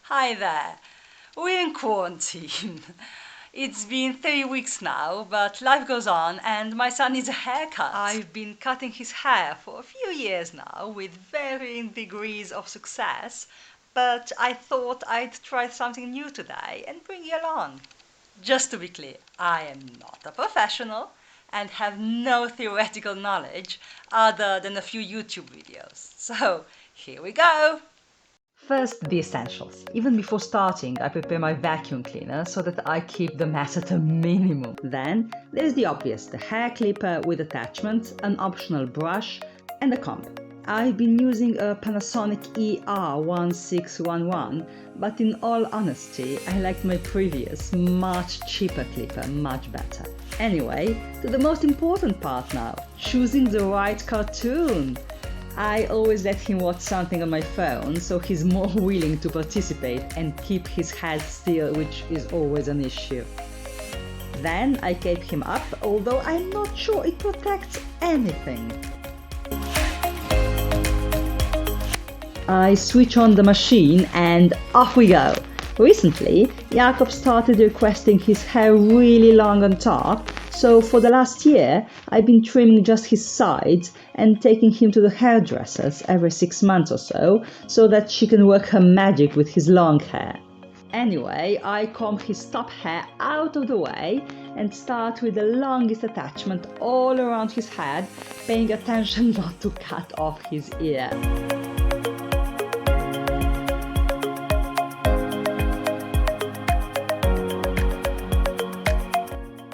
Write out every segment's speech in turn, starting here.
Hi there. We're in quarantine. It's been 3 weeks now, but life goes on and my son needs a haircut. I've been cutting his hair for a few years now with varying degrees of success, but I thought I'd try something new today and bring you along. Just to be clear, I am not a professional and have no theoretical knowledge other than a few YouTube videos. So, here we go! First, the essentials. Even before starting, I prepare my vacuum cleaner so that I keep the mess at a minimum. Then, there's the obvious, the hair clipper with attachments, an optional brush, and a comb. I've been using a Panasonic ER1611, but in all honesty, I liked my previous, much cheaper clipper much better. Anyway, to the most important part now, choosing the right cartoon. I always let him watch something on my phone, so he's more willing to participate and keep his head still, which is always an issue. Then I cape him up, although I'm not sure it protects anything. I switch on the machine and off we go. Recently, Jakob started requesting his hair really long on top, so for the last year I've been trimming just his sides and taking him to the hairdressers every 6 months or so that she can work her magic with his long hair. Anyway, I comb his top hair out of the way and start with the longest attachment all around his head, paying attention not to cut off his ear.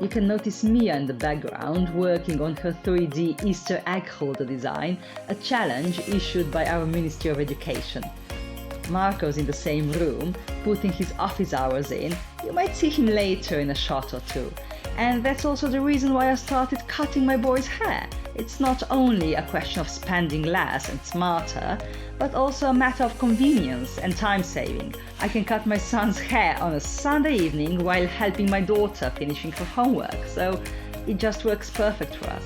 You can notice Mia in the background working on her 3D Easter egg holder design, a challenge issued by our Ministry of Education. Marco's in the same room, putting his office hours in. You might see him later in a shot or two. And that's also the reason why I started cutting my boy's hair. It's not only a question of spending less and smarter, but also a matter of convenience and time saving. I can cut my son's hair on a Sunday evening while helping my daughter finishing her homework, so it just works perfect for us.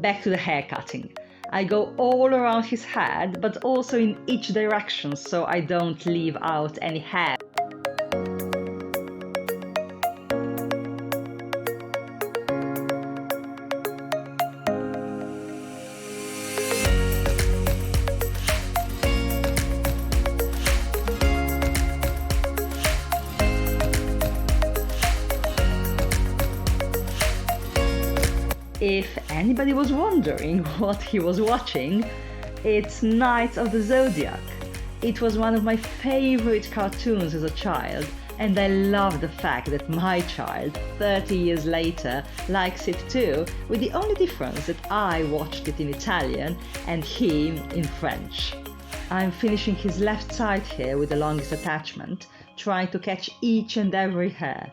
Back to the hair cutting. I go all around his head, but also in each direction so I don't leave out any hair. If anybody was wondering what he was watching, it's Knights of the Zodiac. It was one of my favorite cartoons as a child, and I love the fact that my child, 30 years later, likes it too, with the only difference that I watched it in Italian and him in French. I'm finishing his left side here with the longest attachment, trying to catch each and every hair.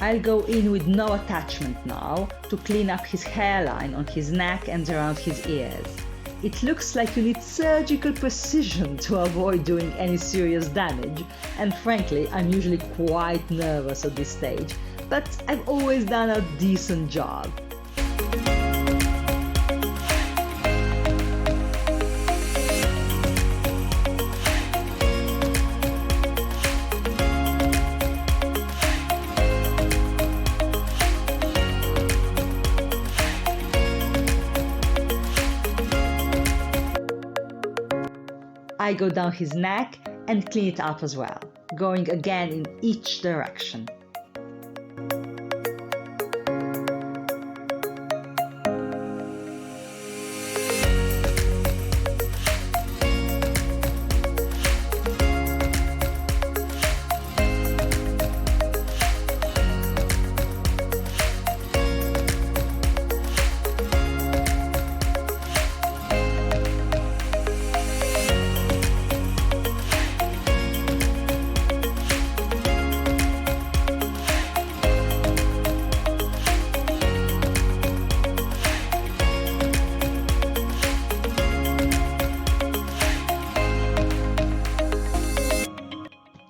I'll go in with no attachment now to clean up his hairline on his neck and around his ears. It looks like you need surgical precision to avoid doing any serious damage, and frankly, I'm usually quite nervous at this stage, but I've always done a decent job. I go down his neck and clean it up as well, going again in each direction.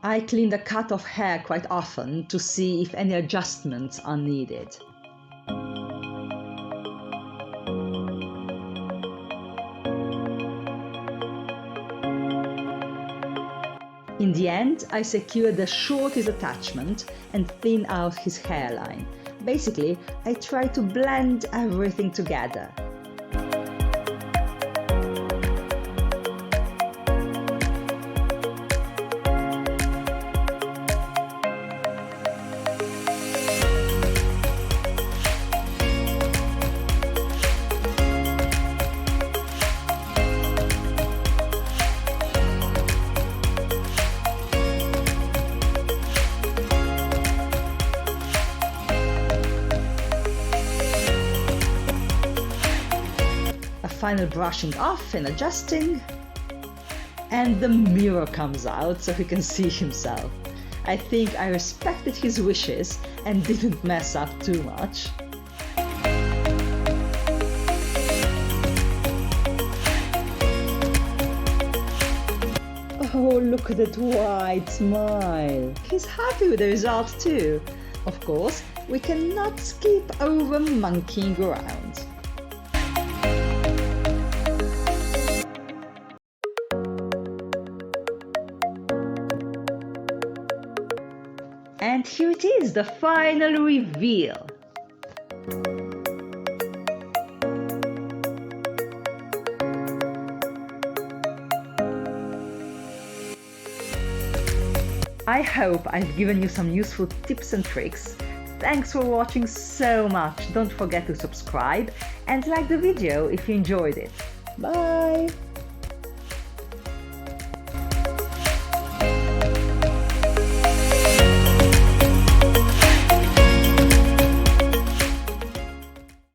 I clean the cut of hair quite often to see if any adjustments are needed. In the end, I secure the shortest attachment and thin out his hairline. Basically, I try to blend everything together. Final brushing off and adjusting, and the mirror comes out so he can see himself. I think I respected his wishes and didn't mess up too much. Oh, look at that wide smile. He's happy with the result too. Of course, we cannot skip over monkeying around. And here it is, the final reveal. I hope I've given you some useful tips and tricks. Thanks for watching so much. Don't forget to subscribe and like the video if you enjoyed it. Bye!